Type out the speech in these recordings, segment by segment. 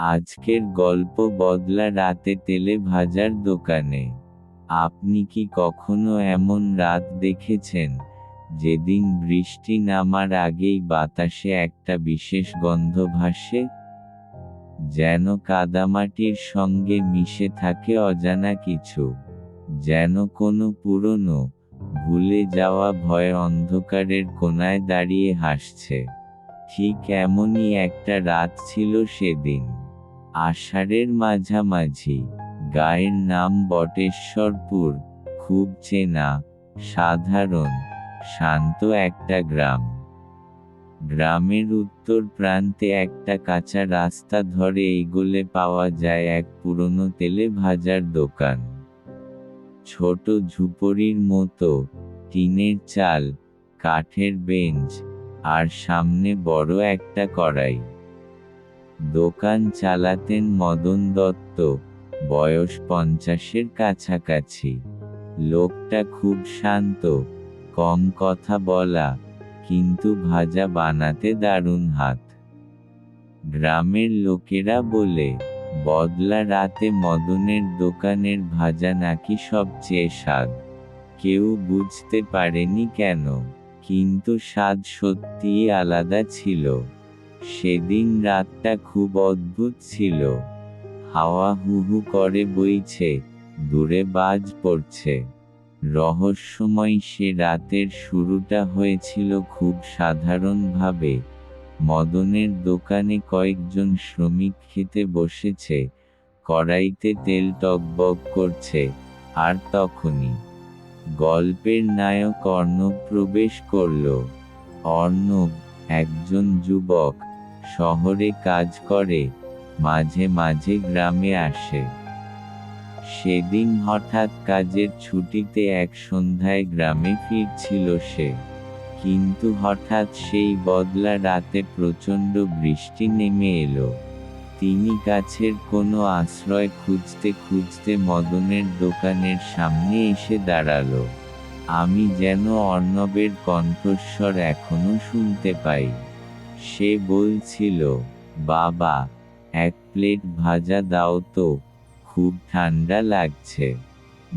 আজকের গল্প বদলা রাতে তেলে ভাজার দোকানে। আপনি কি কখনো এমন রাত দেখেছেন, যেদিন বৃষ্টি নামার আগেই বাতাসে একটা বিশেষ গন্ধ ভাসে? যেন কাদামাটির সঙ্গে মিশে থাকে অজানা কিছু। যেন কোনো পুরনো, ভুলে যাওয়া ভয় অন্ধকারের কোণায় দাঁড়িয়ে হাসছে। ঠিক এমনই একটা রাত ছিল সেদিন। আষাঢ়ের মাঝামাঝি। গাঁয়ের নাম বটেশ্বরপুর। খুব চেনা, সাধারণ, শান্ত একটা গ্রাম। গ্রামের উত্তর প্রান্তে একটা কাঁচা রাস্তা ধরে এগোলে পাওয়া যায় এক পুরনো তেলে ভাজার দোকান। ছোট ঝুপড়ির মতো, টিনের চাল, কাঠের বেঞ্চ, আর সামনে বড় একটা কড়াই। দোকান চালাতেন মদন দত্ত, বয়স 50-এর কাছাকাছি। লোকটা খুব শান্ত, কম কথা বলা, কিন্তু ভাজা বানাতে দারুণ হাত। গ্রামের লোকেরা বলে, বদলা রাতে মদনের দোকানের ভাজা নাকি সবচেয়ে স্বাদ। কেউ বুঝতে পারেনি কেন, কিন্তু স্বাদ সত্যিই আলাদা ছিল। সেদিন রাতটা খুব অদ্ভুত ছিল। হাওয়া হু হু করে বইছে, দূরে বাজ পড়ছে। রহস্যময় সে রাতের শুরুটা হয়েছিল খুব সাধারণভাবে। মদনের দোকানে কয়েকজন শ্রমিক খেতে বসেছে, কড়াইতে তেল টগবগ করছে, আর তখনই গল্পের নায়ক অর্ণব প্রবেশ করল। অর্ণব, একজন যুবক, শহরে কাজ করে, মাঝে মাঝে গ্রামে আসে। সেদিন হঠাৎ কাজের ছুটিতে এক সন্ধ্যায় গ্রামে ফিরছিল সে। কিন্তু হঠাৎ সেই বদলা রাতে প্রচণ্ড বৃষ্টি নেমে এলো। তিনি গাছের কোনো আশ্রয় খুঁজতে খুঁজতে মদনের দোকানের সামনে এসে দাঁড়ালো। আমি যেন অর্ণবের কণ্ঠস্বর এখনো শুনতে পাই। সে বলছিল, বাবা, এক প্লেট ভাজা দাও তো, খুব ঠান্ডা লাগছে।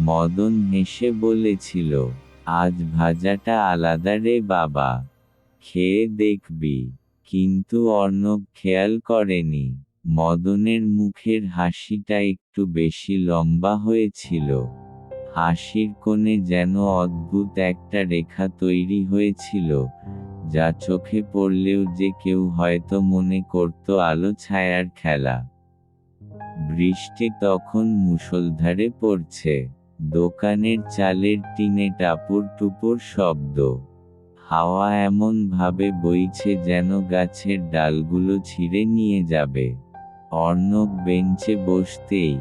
মদন হেসে বলেছিল, আজ ভাজাটা আলাদা রে বাবা, খেয়ে দেখবি। কিন্তু অর্ণব খেয়াল করেনি, মদনের মুখের হাসিটা একটু বেশি লম্বা হয়েছিল। হাসির কোণে যেন অদ্ভুত একটা রেখা তৈরি হয়েছিল, যা চোখে পড়লেও যে কেউ হয়তো মনে করত আলো ছায়ার খেলা। বৃষ্টি তখন মুষলধারে পড়ছে। দোকানের চালের টিনে টাপুর টুপুর শব্দ। হাওয়া এমন ভাবে বইছে যেন গাছের ডালগুলো ছিঁড়ে নিয়ে যাবে। অর্ণব বেঞ্চে বসতেই,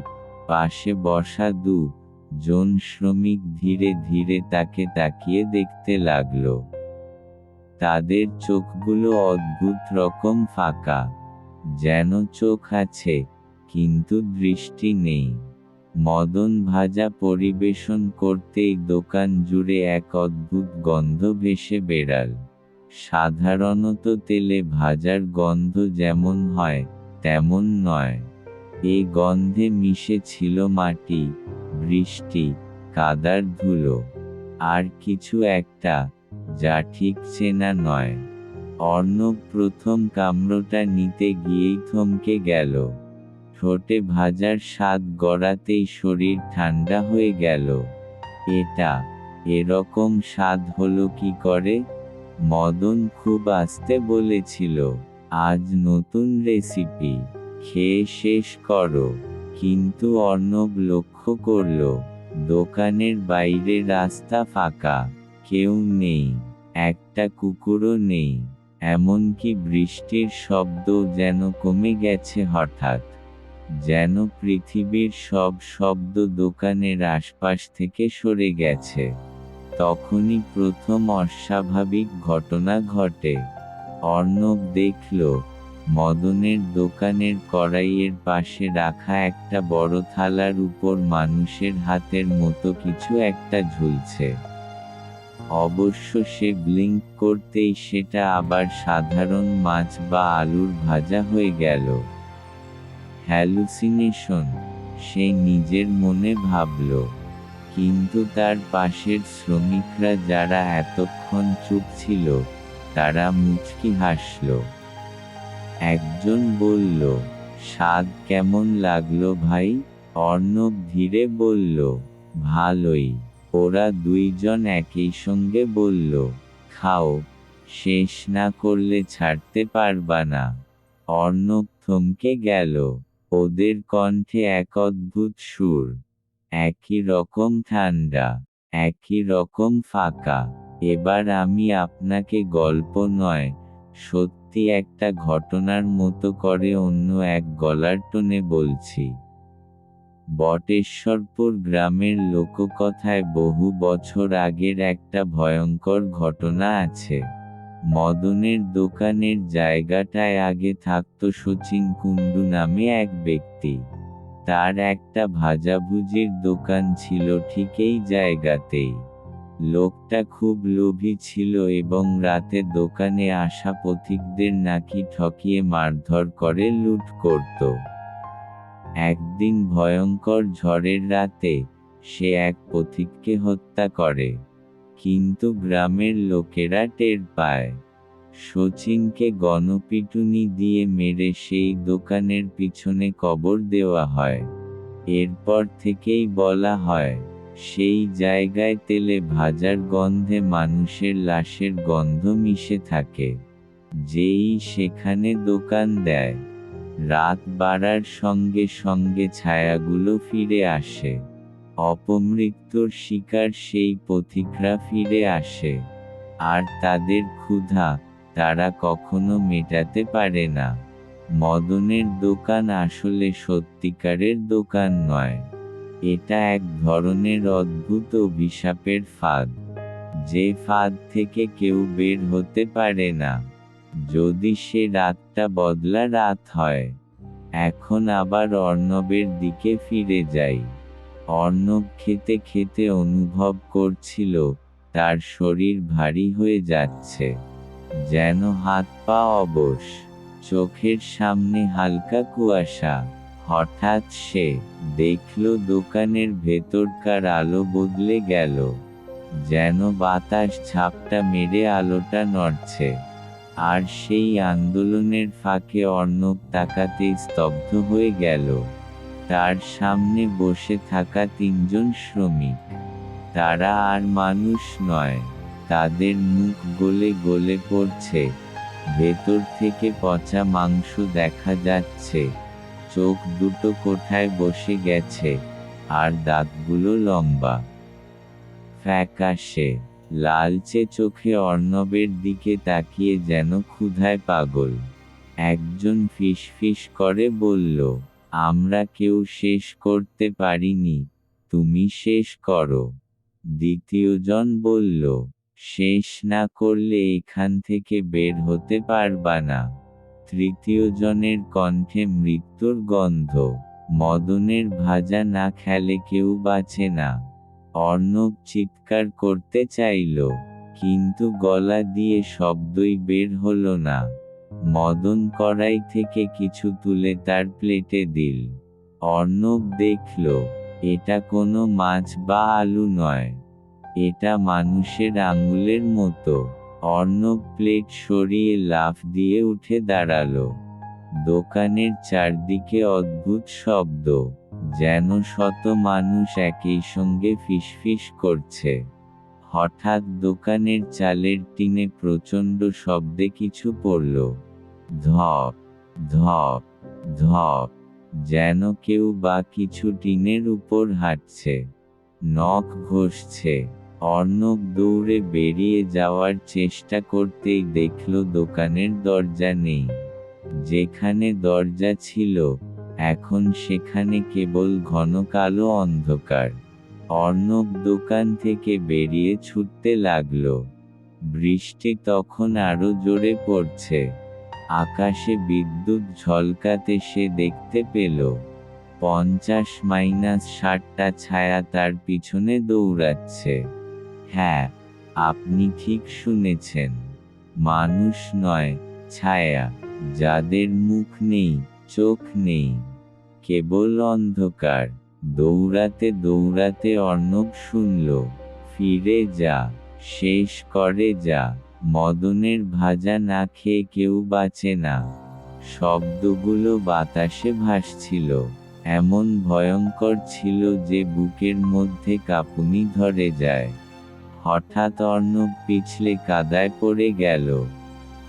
পাশে বসা জন শ্রমিক ধীরে ধীরে তাকে তাকিয়ে দেখতে লাগলো। তাদের চোখগুলো অদ্ভুত রকম ফাঁকা। যেন চোখ আছে, কিন্তু দৃষ্টি নেই। মদন ভাজা পরিবেশন করতেই দোকান জুড়ে এক অদ্ভুত গন্ধ ভেসে বেড়াল। সাধারণত তেলে ভাজার গন্ধ যেমন হয়, তেমন নয়। এই গন্ধে মিশে ছিল মাটি, বৃষ্টি, কাদার ধুলো, আর কিছু একটা, যা ঠিক চেনা নয়। অর্ণব প্রথম কামড়টা নিতে গিয়েই থমকে গেল। ঠোঁটে ভাজার স্বাদ গড়াতেই শরীর ঠান্ডা হয়ে গেল। এরকম স্বাদ হলো কি করে? মদন খুব আস্তে বলেছিল, আজ নতুন রেসিপি, খেয়ে শেষ করো। কিন্তু অর্ণব লক্ষ্য করল, দোকানের বাইরে রাস্তা ফাঁকা, কেউ নেই, একটা কুকুরও নেই। এমনকি বৃষ্টির শব্দ যেন কমে গেছে হঠাৎ। যেন পৃথিবীর সব শব্দ দোকানের আশপাশ থেকে সরে গেছে। তখনই প্রথম অস্বাভাবিক ঘটনা ঘটে। অর্ণব দেখল, মদনের দোকানের কড়াইয়ের পাশে রাখা একটা বড় থালার উপর মানুষের হাতের মতো কিছু একটা ঝুলছে। অবশ্য সে ব্লিঙ্ক করতেই সেটা আবার সাধারণ মাছ বা আলুর ভাজা হয়ে গেল। হ্যালুসিনেশন, সে নিজের মনে ভাবল। কিন্তু তার পাশের শ্রমিকরা যারা এতক্ষণ চুপ ছিল, তারা মুচকি হাসল। একজন বলল, স্বাদ কেমন লাগলো ভাই? অর্ণব ধীরে বলল, ভালোই। ওরা দুইজন একই সঙ্গে বলল, খাও, শেষ না করলে ছাড়তে পারবা না। অর্ণব থমকে গেল। ওদের কণ্ঠে এক অদ্ভুত সুর, একই রকম ঠান্ডা, একই রকম ফাঁকা। এবার আমি আপনাকে গল্প নয়, সত্যি একটা ঘটনার মতো করে অন্য এক গলার টোনে বলছি। বটেশ্বরপুর গ্রামের লোককথায় বহু বছর আগের একটা ভয়ঙ্কর ঘটনা আছে। মদনের দোকানের জায়গাটায় আগে থাকত শচীন কুণ্ডু নামে এক ব্যক্তি। তার একটা ভাজাভুজির দোকান ছিল ঠিক এই জায়গাতেই। লোকটা খুব লোভী ছিল এবং রাতে দোকানে আসা পথিকদের নাকি ঠকিয়ে মারধর করে লুট করত। একদিন ভয়ঙ্কর ঝড়ের রাতে সে এক পথিককে হত্যা করে। কিন্তু গ্রামের লোকেরা টের পায়। শচীনকে গণপিটুনি দিয়ে মেরে সেই দোকানের পিছনে কবর দেওয়া হয়। এরপর থেকেই বলা হয়, সেই জায়গায় তেলে ভাজার গন্ধে মানুষের লাশের গন্ধ মিশে থাকে। যেই সেখানে দোকান দেয়, রাত বাড়ার সঙ্গে সঙ্গে ছায়াগুলো ফিরে আসে। অপমৃত্যুর শিকার সেই পথিকরা ফিরে আসে। আর তাদের ক্ষুধা তারা কখনো মেটাতে পারে না। মদনের দোকান আসলে সত্যিকারের দোকান নয়। এটা এক ধরনের অদ্ভুত অভিশাপের ফাঁদ, যে ফাঁদ থেকে কেউ বের হতে পারে না, যদি সে রাতটা বদলা রাত হয়। এখন আবার অর্ণবের দিকে ফিরে যাই। অর্ণব খেতে খেতে অনুভব করছিল, তার শরীর ভারী হয়ে যাচ্ছে, যেন হাত পা অবশ, চোখের সামনে হালকা কুয়াশা। হঠাৎ সে দেখল দোকানের ভেতরকার আলো বদলে গেল, যেন বাতাস ঝাপটা মেরে আলোটা নড়ছে। আর সেই আন্দোলনের ফাঁকে অর্ণব তাকাতে স্তব্ধ হয়ে গেল। তার সামনে বসে থাকা তিনজন শ্রমিক, তারা আর মানুষ নয়। তাদের মুখ গলে গলে পড়ছে, ভেতর থেকে পচা মাংস দেখা যাচ্ছে, চোখ দুটো কোঠায় বসে গেছে, আর দাঁতগুলো লম্বা, ফ্যাকাশে, লালচে চোখে অর্ণবের দিকে তাকিয়ে যেন ক্ষুধায় পাগল। একজন ফিসফিস করে বলল, আমরা কেউ শেষ করতে পারিনি, তুমি শেষ করো। দ্বিতীয়জন বলল, শেষ না করলে এখান থেকে বের হতে পারবা না। তৃতীয়জনের কণ্ঠে মৃত্যুর গন্ধ, মদনের ভাজা না খেলে কেউ বাঁচে না। অর্ণব চিৎকার করতে চাইল, কিন্তু গলা দিয়ে শব্দই বের হলো না। মদন কড়াই থেকে কিছু তুলে তার প্লেটে দিল। অর্ণব দেখল, এটা কোনো মাছ বা আলু নয়, এটা মানুষের আঙুলের মতো। অর্ণব প্লেট সরিয়ে লাফ দিয়ে উঠে দাঁড়ালো। দোকানের চারদিকে অদ্ভুত শব্দ, যেন শত মানুষ একই সঙ্গে ফিসফিস করছে। হঠাৎ দোকানের চালের টিনে প্রচণ্ড শব্দে কিছু পড়ল। ধপ ধপ ধপ, যেন কেউ বা কিছু টিনের উপর হাঁটছে, নখ ঘষছে। অর্ণব দৌড়ে বেরিয়ে যাওয়ার চেষ্টা করতেই দেখল দোকানের দরজা নেই। যেখানে দরজা ছিল, এখন সেখানে কেবল ঘন কালো অন্ধকার। অর্ণব দোকান থেকে বেরিয়ে ছুটতে লাগল। বৃষ্টি তখন আরো জোরে পড়ছে। আকাশে বিদ্যুৎ ঝলকাতে সে দেখতে পেল 50-60টা ছায়া তার পিছনে দৌড়াচ্ছে। হ্যাঁ, আপনি ঠিক শুনেছেন, মানুষ নয়, ছায়া, যাদের মুখ নেই, চোখ নেই, কেবল অন্ধকার। দৌড়াতে দৌড়াতে অর্ণব শুনল, ফিরে যা, শেষ করে যা, মদনের ভাজা না খেয়ে কেউ বাঁচে না। শব্দগুলো বাতাসে ভাসছিল, এমন ভয়ঙ্কর ছিল যে বুকের মধ্যে কাঁপুনি ধরে যায়। হঠাৎ অর্ণব পিছলে কাদায় পড়ে গেল।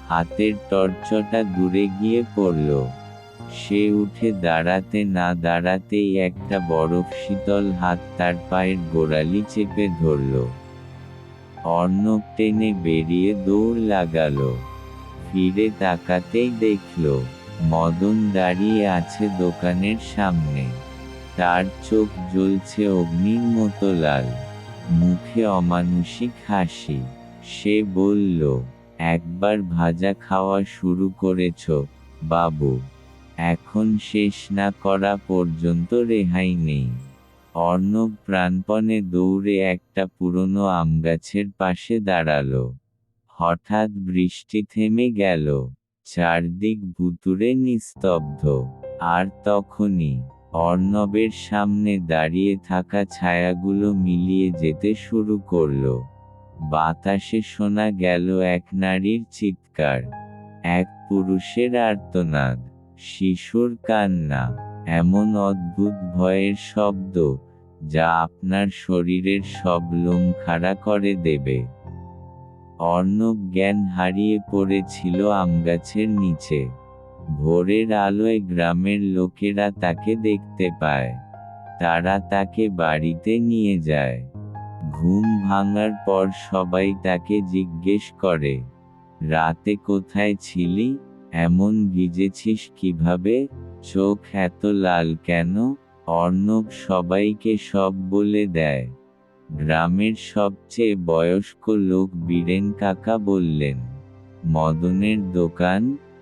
হাতের টর্চটা দূরে গিয়ে পড়ল। সে উঠে দাঁড়াতে না দাঁড়াতেই একটা বরফ শীতল হাত তার পায়ের গোড়ালি চেপে ধরল। অর্ণব টেনে বেরিয়ে দৌড় লাগাল। ফিরে তাকাতেই দেখল, মদন দাঁড়িয়ে আছে দোকানের সামনে। তার চোখ জ্বলছে অগ্নির মতো লাল, মুখে অমানুষিক হাসি। সে বলল, একবার ভাজা খাওয়া শুরু করেছ বাবু, এখন শেষ না করা পর্যন্ত রেহাই নেই। অর্ণব প্রাণপণে দৌড়ে একটা পুরনো আমগাছের পাশে দাঁড়াল। হঠাৎ বৃষ্টি থেমে গেল, চারদিক ভুতুড়ে নিস্তব্ধ। আর তখনই অর্ণবের সামনে দাঁড়িয়ে থাকা ছায়াগুলো মিলিয়ে যেতে শুরু করল। বাতাসে শোনা গেল এক নারীর চিৎকার, এক পুরুষের আর্তনাদ, শিশুর কান্না, এমন অদ্ভুত ভয়ের শব্দ যা আপনার শরীরের সব লোম খাড়া করে দেবে। অর্ণব জ্ঞান হারিয়ে পড়েছিল আমগাছের নিচে। ভোরের আলোয় গ্রামের লোকেরা তাকে দেখতে পায়। তারা তাকে বাড়িতে নিয়ে যায়। ঘুম ভাঙার পর সবাই তাকে জিজ্ঞেস করে, রাতে কোথায় ছিলি, এমন ভিজেছিস কিভাবে, চোখ এত লাল কেন? অর্ণব সবাইকে সব বলে দেয়। গ্রামের সবচেয়ে বয়স্ক লোক বীরেন কাকা বললেন, মদনের দোকান,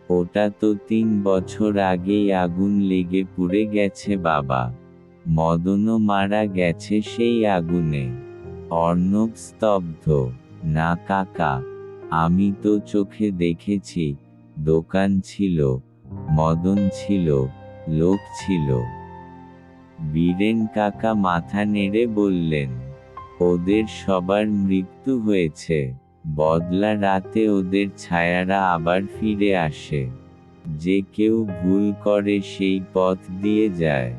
ওটা তো 3 বছর আগেই আগুন লেগে পুড়ে গেছে বাবা। মদনও মারা গেছে সেই আগুনে। অর্ণব স্তব্ধ, না কাকা, আমি তো চোখে দেখেছি, দোকান ছিল, মদন ছিল, লোক ছিল। বীরেন কাকা মাথা নেড়ে বললেন, ওদের সবার মৃত্যু হয়েছে, বদলা রাতে ওদের ছায়ারা আবার ফিরে আসে। যে কেউ ভুল করে সেই পথ দিয়ে যায়,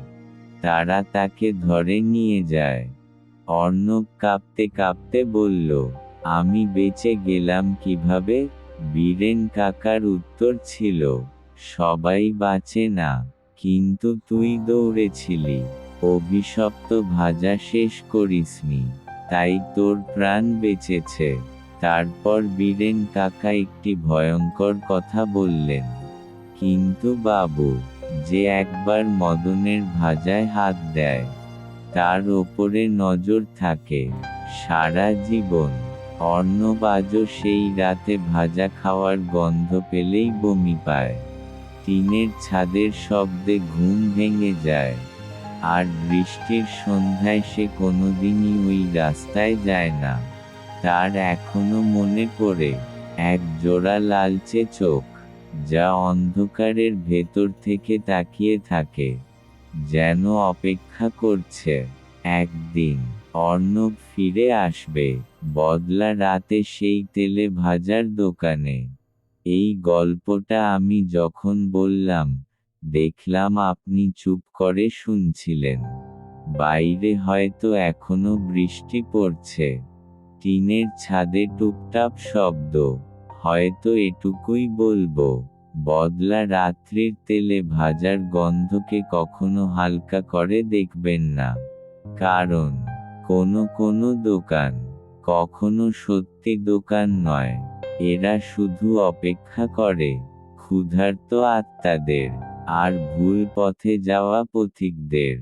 তারা তাকে ধরে নিয়ে যায়। অর্ণব কাঁপতে কাঁপতে বলল, আমি বেঁচে গেলাম কিভাবে? বীরেন কাকার উত্তর ছিল, সবাই বাঁচে না, কিন্তু তুই দৌড়েছিলি, অভিশপ্ত ভাজা শেষ করিসনি, তাই তোর প্রাণ বেঁচেছে। তারপর বীরেন কাকা একটি ভয়ঙ্কর কথা বললেন, কিন্তু বাবু, যে একবার মদনের ভাজায় হাত দেয়, তার ওপরে নজর থাকে সারা জীবন। অর্ণব আজও সেই রাতে ভাজা খাওয়ার গন্ধ পেলেই বমি পায়। টিনের ছাদের শব্দে ঘুম ভেঙে যায়। আর বৃষ্টির সন্ধ্যায় সে কোনোদিনই ওই রাস্তায় যায় না। তার এখনো মনে পড়ে এক জোড়া লালচে চোখ, যা অন্ধকারের ভেতর থেকে তাকিয়ে থাকে, যেন অপেক্ষা করছে একদিন অর্ণব ফিরে আসবে, বদলা রাতে সেই তেলে ভাজার দোকানে। এই গল্পটা আমি যখন বললাম, দেখলাম আপনি চুপ করে শুনছিলেন। বাইরে হয়তো এখনো বৃষ্টি পড়ছে, টিনের ছাদে টুপটাপ শব্দ। হয়তো এটুকুই বলবো, বদলা রাত্রির তেলে ভাজার গন্ধকে কখনো হালকা করে দেখবেন না। কারণ কোনো দোকান কখনো সত্যি দোকান নয়। এরা শুধু অপেক্ষা করে ক্ষুধার্ত আত্মাদের আর ভুল পথে যাওয়া পথিকদের।